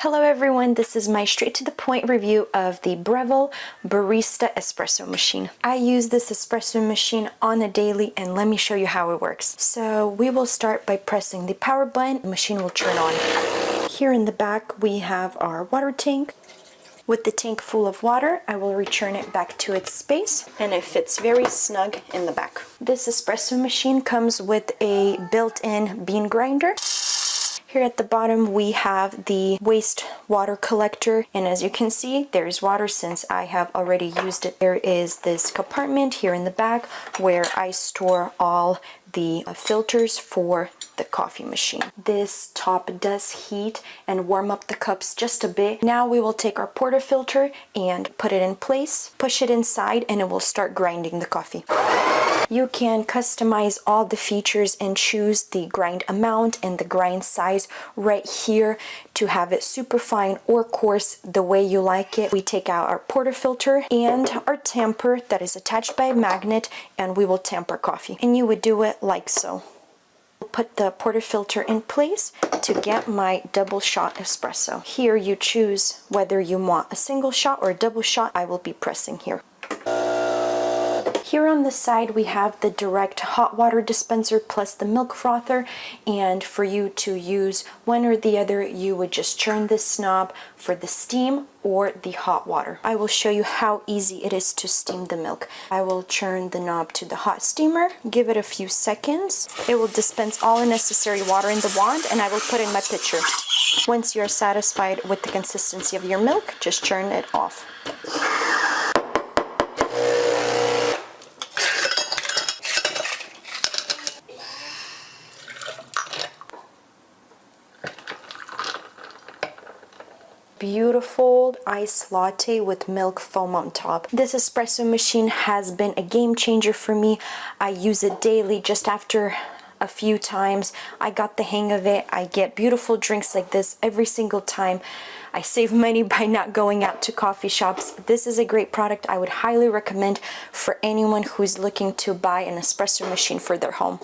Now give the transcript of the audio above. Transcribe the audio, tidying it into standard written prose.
Hello everyone, this is my straight to the point review of the Breville Barista Espresso machine. I use this espresso machine on a daily and let me show you how it works. So we will start by pressing the power button, the machine will turn on. Here in the back we have our water tank. With the tank full of water, I will return it back to its space and it fits very snug in the back. This espresso machine comes with a built-in bean grinder. Here at the bottom we have the waste water collector, and as you can see there's water since I have already used it. There is this compartment here in the back where I store all the filters for the coffee machine. This top does heat and warm up the cups just a bit. Now we will take our portafilter and put it in place, push it inside, and it will start grinding the coffee. You can customize all the features and choose the grind amount and the grind size right here to have it super fine or coarse the way you like it. We take out our portafilter and our tamper that is attached by a magnet, and we will tamp our coffee. And you would do it like so. Put the portafilter in place to get my double shot espresso. Here you choose whether you want a single shot or a double shot. I will be pressing here. Here on the side we have the direct hot water dispenser plus the milk frother, and for you to use one or the other you would just turn this knob for the steam or the hot water. I will show you how easy it is to steam the milk. I will turn the knob to the hot steamer, give it a few seconds. It will dispense all necessary water in the wand and I will put in my pitcher. Once you're satisfied with the consistency of your milk, just turn it off. Beautiful iced latte with milk foam on top. This espresso machine has been a game changer for me. I use it daily. Just after a few times I got the hang of it. I get beautiful drinks like this every single time. I save money by not going out to coffee shops. This is a great product. I would highly recommend for anyone who's looking to buy an espresso machine for their home.